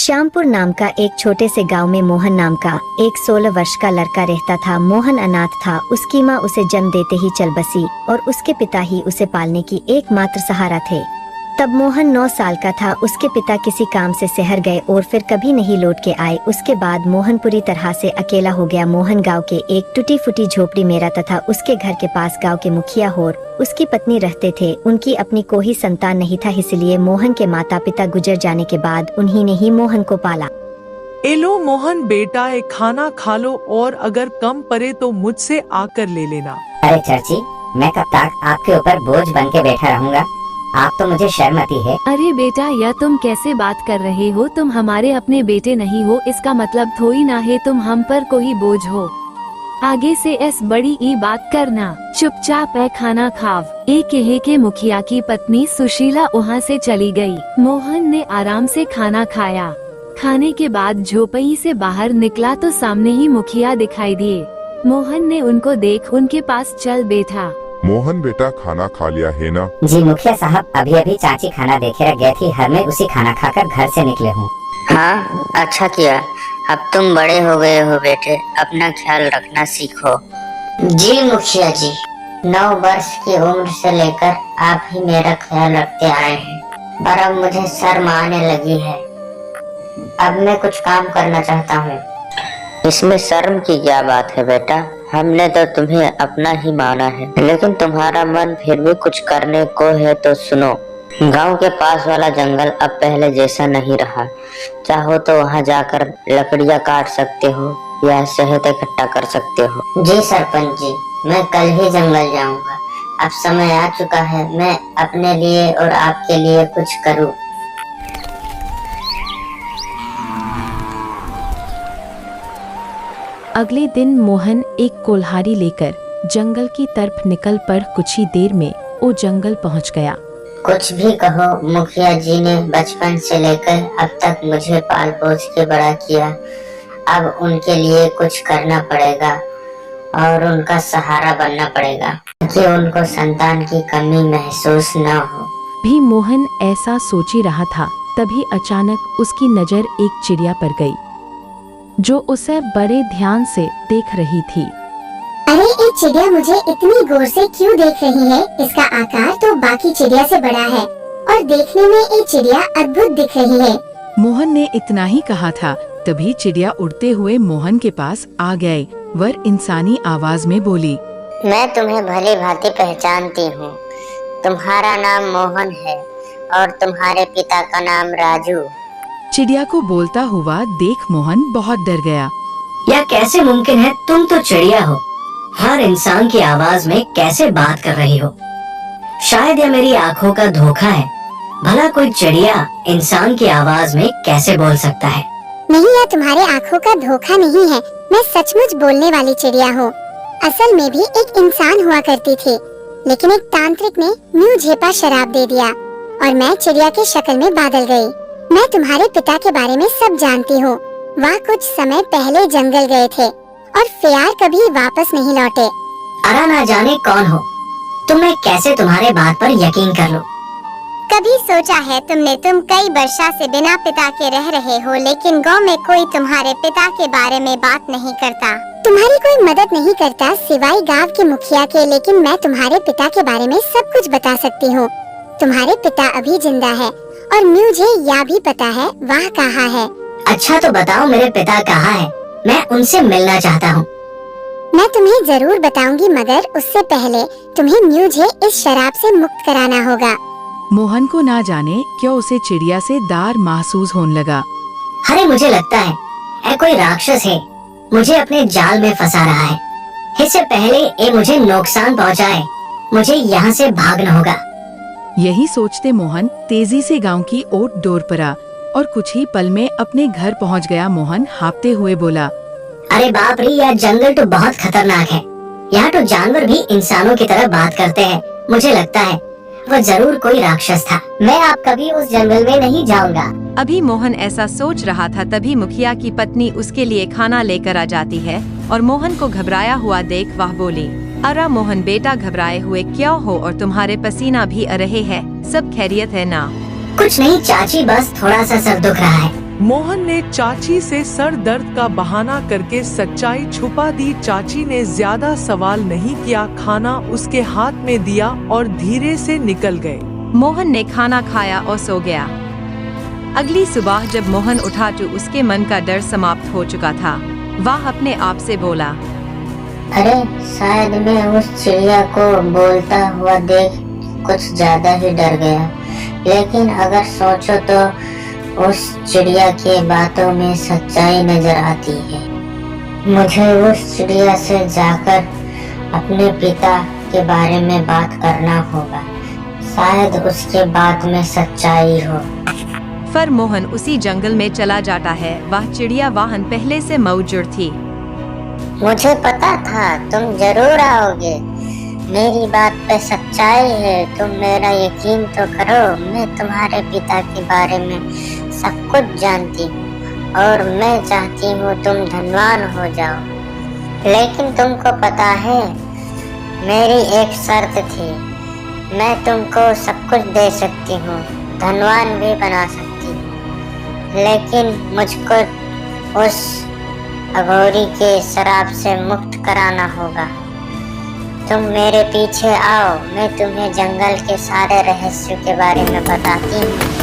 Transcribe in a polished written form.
श्यामपुर नाम का एक छोटे से गांव में मोहन नाम का एक 16 वर्ष का लड़का रहता था। मोहन अनाथ था। उसकी माँ उसे जन्म देते ही चल बसी और उसके पिता ही उसे पालने की एकमात्र सहारा थे। तब मोहन 9 साल का था। उसके पिता किसी काम से शहर गए और फिर कभी नहीं लौट के आए। उसके बाद मोहन पूरी तरह से अकेला हो गया। मोहन गांव के एक टूटी फूटी झोपड़ी में रहता था। उसके घर के पास गांव के मुखिया और उसकी पत्नी रहते थे। उनकी अपनी कोई संतान नहीं था, इसलिए मोहन के माता पिता गुजर जाने के बाद उन्हीं ने ही मोहन को पाला। एलो मोहन बेटा, एक खाना खा लो और अगर कम पड़े तो मुझसे आकर ले लेना। अरे चाची, मैं कब तक आपके ऊपर बोझ बन के बैठा रहूंगा? आप तो मुझे शर्म आती है। अरे बेटा, यह तुम कैसे बात कर रहे हो? तुम हमारे अपने बेटे नहीं हो, इसका मतलब थोड़ी ना है तुम हम पर कोई बोझ हो। आगे से ऐस बड़ी ई बात करना। चुपचाप है खाना खाव। एक कहे के मुखिया की पत्नी सुशीला वहाँ से चली गई। मोहन ने आराम से खाना खाया। खाने के बाद झोपड़ी से बाहर निकला तो सामने ही मुखिया दिखाई दिए। मोहन ने उनको देख उनके पास चल बैठा। मोहन बेटा, खाना खा लिया है ना? जी मुखिया साहब, अभी अभी चाची खाना देखे रह गई थी, हर में उसी खाना खाकर घर से निकले हूँ। हाँ, अच्छा किया। अब तुम बड़े हो गए हो बेटे, अपना ख्याल रखना सीखो। जी मुखिया जी, 9 वर्ष की उम्र से लेकर आप ही मेरा ख्याल रखते आए हैं, पर अब मुझे शर्म आने लगी है। अब मैं कुछ काम करना चाहता हूँ। इसमें शर्म की क्या बात है बेटा? हमने तो तुम्हें अपना ही माना है, लेकिन तुम्हारा मन फिर भी कुछ करने को है तो सुनो। गांव के पास वाला जंगल अब पहले जैसा नहीं रहा। चाहो तो वहां जाकर लकड़ियां काट सकते हो या शहद इकट्ठा कर सकते हो। जी सरपंच जी, मैं कल ही जंगल जाऊंगा। अब समय आ चुका है, मैं अपने लिए और आपके लिए कुछ करूं। अगले दिन मोहन एक कोल्हारी लेकर जंगल की तरफ निकल पड़। कुछ ही देर में वो जंगल पहुंच गया। कुछ भी कहो, मुखिया जी ने बचपन से लेकर अब तक मुझे पाल पोस के बड़ा किया। अब उनके लिए कुछ करना पड़ेगा और उनका सहारा बनना पड़ेगा कि उनको संतान की कमी महसूस न हो। भी मोहन ऐसा सोच ही रहा था, तभी अचानक उसकी नजर एक चिड़िया पर गई जो उसे बड़े ध्यान से देख रही थी। अरे ये चिड़िया मुझे इतनी गौर से क्यों देख रही है? इसका आकार तो बाकी चिड़िया से बड़ा है और देखने में ये चिड़िया अद्भुत दिख रही है। मोहन ने इतना ही कहा था, तभी चिड़िया उड़ते हुए मोहन के पास आ गए। वह इंसानी आवाज में बोली, मैं तुम्हें भली भांति पहचानती हूँ। तुम्हारा नाम मोहन है और तुम्हारे पिता का नाम राजू। चिड़िया को बोलता हुआ देख मोहन बहुत डर गया। यह कैसे मुमकिन है? तुम तो चिड़िया हो, हर इंसान की आवाज में कैसे बात कर रही हो? शायद यह मेरी आँखों का धोखा है। भला कोई चिड़िया इंसान की आवाज में कैसे बोल सकता है? नहीं, यह तुम्हारे आँखों का धोखा नहीं है। मैं सचमुच बोलने वाली चिड़िया हूँ। असल में भी एक इंसान हुआ करती थी, लेकिन एक तांत्रिक ने म्यू झेपा शराब दे दिया और मैं चिड़िया की शक्ल में बदल गई। मैं तुम्हारे पिता के बारे में सब जानती हूँ। वह कुछ समय पहले जंगल गए थे और फिर कभी वापस नहीं लौटे। अरे ना जाने कौन हो तुम, मैं कैसे तुम्हारे बात पर यकीन कर लूं? कभी सोचा है तुमने? तुम कई वर्षों से बिना पिता के रह रहे हो, लेकिन गांव में कोई तुम्हारे पिता के बारे में बात नहीं करता। तुम्हारी कोई मदद नहीं करता सिवाय गांव के मुखिया के, लेकिन मैं तुम्हारे पिता के बारे में सब कुछ बता सकती हूँ। तुम्हारे पिता अभी जिंदा है और मुझे यह भी पता है वह कहाँ है। अच्छा तो बताओ, मेरे पिता कहाँ है? मैं उनसे मिलना चाहता हूँ। मैं तुम्हें जरूर बताऊंगी, मगर उससे पहले तुम्हें मुझे इस शराब से मुक्त कराना होगा। मोहन को ना जाने क्यों उसे चिड़िया से डर महसूस होने लगा। अरे मुझे लगता है यह कोई राक्षस है, मुझे अपने जाल में फंसा रहा है। इससे पहले ये मुझे नुकसान पहुँचाए, मुझे यहाँ से भागना होगा। यही सोचते मोहन तेजी से गांव की ओर दौड़ पड़ा और कुछ ही पल में अपने घर पहुंच गया। मोहन हाँफते हुए बोला, अरे बाप रे, यह जंगल तो बहुत खतरनाक है। यहाँ तो जानवर भी इंसानों की तरह बात करते हैं। मुझे लगता है वो जरूर कोई राक्षस था। मैं अब कभी उस जंगल में नहीं जाऊंगा। अभी मोहन ऐसा सोच रहा था, तभी मुखिया की पत्नी उसके लिए खाना लेकर आ जाती है और मोहन को घबराया हुआ देख वह बोली, अरे मोहन बेटा, घबराए हुए क्यों हो? और तुम्हारे पसीना भी आ रहे हैं, सब खैरियत है ना? कुछ नहीं चाची, बस थोड़ा सा सर दुख रहा है। मोहन ने चाची से सर दर्द का बहाना करके सच्चाई छुपा दी। चाची ने ज्यादा सवाल नहीं किया, खाना उसके हाथ में दिया और धीरे से निकल गए। मोहन ने खाना खाया और सो गया। अगली सुबह जब मोहन उठा तो उसके मन का डर समाप्त हो चुका था। वह अपने आप से बोला, अरे शायद मैं उस चिड़िया को बोलता हुआ देख कुछ ज्यादा ही डर गया, लेकिन अगर सोचो तो उस चिड़िया के बातों में सच्चाई नजर आती है। मुझे उस चिड़िया से जाकर अपने पिता के बारे में बात करना होगा, शायद उसके बात में सच्चाई हो। फिर मोहन उसी जंगल में चला जाता है। वह चिड़िया वाहन पहले से मौजूद थी। मुझे पता था तुम जरूर आओगे, मेरी बात पे सच्चाई है, तुम मेरा यकीन तो करो। मैं तुम्हारे पिता के बारे में सब कुछ जानती हूँ और मैं चाहती हूँ तुम धनवान हो जाओ, लेकिन तुमको पता है मेरी एक शर्त थी। मैं तुमको सब कुछ दे सकती हूँ, धनवान भी बना सकती हूँ, लेकिन मुझको उस अघोरी के शराब से मुक्त कराना होगा। तुम मेरे पीछे आओ, मैं तुम्हें जंगल के सारे रहस्यों के बारे में बताती हूँ।